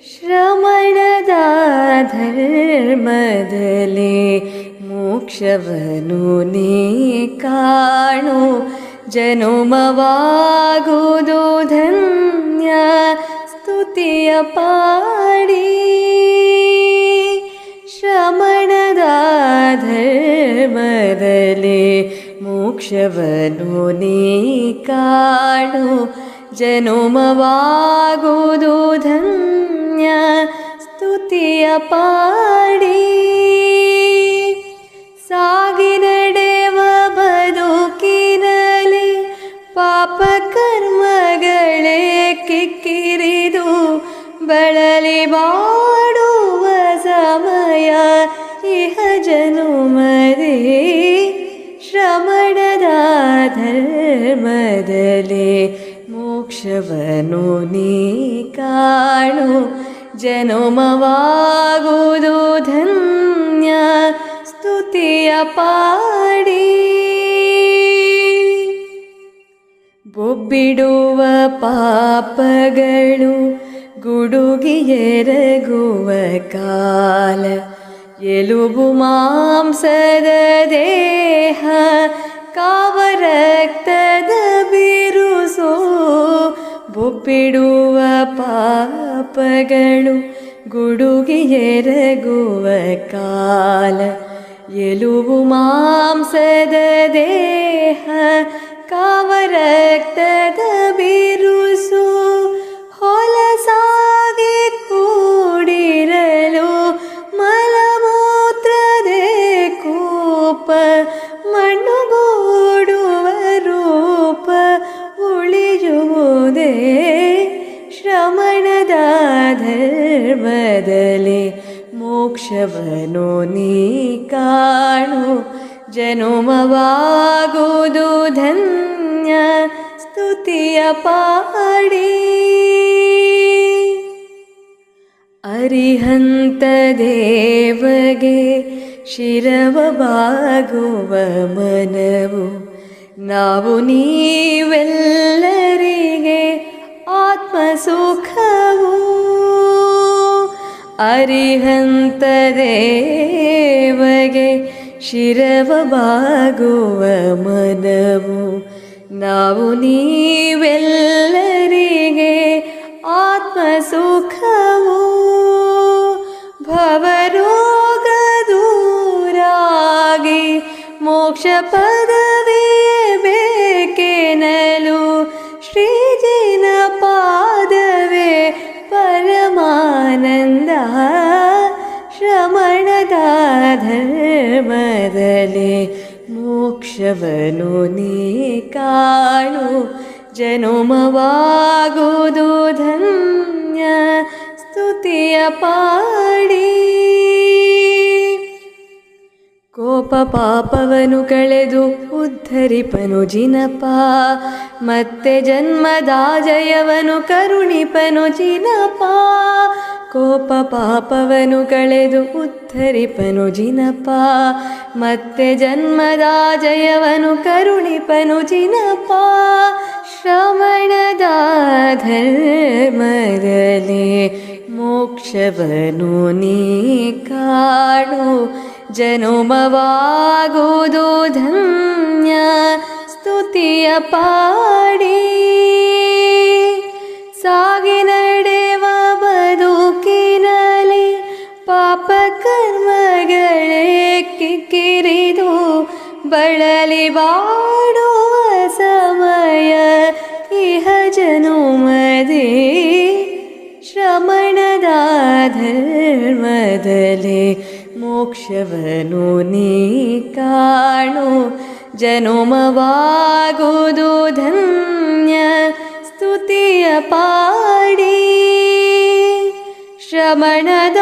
ಶ್ರಮಣದ ಧರ್ಮದಲ್ಲಿ ಮೋಕ್ಷವನು ನೀ ಕಾಣು, ಜನುಮವಾಗುವುದು ಧನ್ಯ ಸ್ತುತಿಯ ಪಾಡಿ. ಶ್ರಮಣದ ಧರ್ಮದಲ್ಲಿ ಮೋಕ್ಷವನು ನೀ ಕಾಣು, ಜನುಮವಾಗುವುದು ಧನ್ಯ ಸ್ತುತಿಯ ಪಾಡಿ. ಸಾಗಿ ನಡೆವ ಬದುಕಿನಲ್ಲಿ ಪಾಪ ಕರ್ಮಗಳೇ ಕಿಕ್ಕಿರಿದು ಬಳಲಿ ಬಾಡುವ ಸಮಯ ಇಹ ಜನುಮದಿ. ಶ್ರಮಣದ ಧರ್ಮದಲ್ಲಿ ಮೋಕ್ಷವನು ನೀ ಕಾಣು, ಜನುಮವಾಗುವುದು ಧನ್ಯ ಸ್ತುತಿಯ ಪಾಡಿ. ಬೊಬ್ಬಿಡುವ ಪಾಪಗಳು ಗುಡುಗಿ ಎರಗುವ ಕಾಲ, ಎಲುಬು ಮಾಂಸದ ದೇಹ ಕಾವ ರಕ್ತದ ಬಿರುಸೋ. ಬೊಬ್ಬಿಡುವ ಪಾಪಗಳು ಗುಡುಗಿ ಎರಗುವ ಕಾಲ, ಎಲುಬು ಮಾಂಸದ ದೇಹ ಕಾವ ರಕ್ತದ ಬಿರುಸು. ಹೊಲಸಾಗಿ ಕೂಡಿರಲು ಮಲಮೂತ್ರದೆ ಕೂಪ, ಮಣ್ಣುಗೂಡುವ ರೂಪ ಉಳಿಯುವುದೇ. ಶ್ರಮಣದ ಧರ್ಮದಲ್ಲಿ ಮೋಕ್ಷವನು ನೀ ಕಾಣು, ಜನುಮವಾಗುವುದು ಧನ್ಯ ಸ್ತುತಿಯ ಪಾಡಿ. ಅರಿಹಂತ ದೇವಗೆ ಶಿರವ ಬಾಗುವ ಮನವು, ನಾವು ನೀವೆಲ್ಲರಿಗೆ ಆತ್ಮಸುಖವು. ಅರಿಹಂತ ದೇವಗೆ ಶಿರವ ಬಾಗುವ ಮನವು, ನಾವು ನೀವೆಲ್ಲರಿಗೆ ಆತ್ಮಸುಖವು. ಭವರೋಗ ದೂರಾಗಿ ಮೋಕ್ಷ ಪದವೇ ಬೇಕೆನಲು, ಶ್ರೀಜಿನ ಪಾದವೇ ಪರಮಾನಂದ. ಶ್ರಮಣದ ಧರ್ಮದಲ್ಲಿ ಮೋಕ್ಷವನು ನೀ ಕಾಣು, ಜನುಮವಾಗುವುದು ಧನ್ಯ ಸ್ತುತಿಯ ಪಾಡಿ. ಕೋಪ ಪಾಪವನು ಕಳೆದು ಉದ್ಧರಿಪನು ಜಿನಪ, ಮತ್ತೆ ಜನ್ಮದ ಜಯವನು ಕರುಣಿಪನು ಜಿನಪ. ಕೋಪ ಪಾಪವನು ಕಳೆದು ಉದ್ಧರಿಪನು ಜಿನಪ, ಮತ್ತೆ ಜನ್ಮದ ಜಯವನು ಕರುಣಿಪನು ಜಿನಪ. ಶ್ರಮಣದ ಧರ್ಮದಲ್ಲಿ ಮೋಕ್ಷವನು ನೀ ಕಾಣು, ಜನುಮವಾಗುವುದು ಧನ್ಯ ಸ್ತುತಿಯ ಪಾಡಿ. ಸಾಗಿ ನಡೆವ ಬದುಕಿನಲ್ಲಿ ಪಾಪ ಕರ್ಮಗಳೇ ಕಿಕ್ಕಿರಿದು ಬಳಲಿ ಬಾಡುವ ಸಮಯ ಇಹ ಜನುಮದಿ. ಶ್ರಮಣದ ಧರ್ಮದಲ್ಲಿ ಮೋಕ್ಷವನು ನೀ ಕಾಣು, ಜನುಮವಾಗುವುದು ಧನ್ಯ ಸ್ತುತಿಯ ಪಾಡಿ. ಶ್ರಮಣದ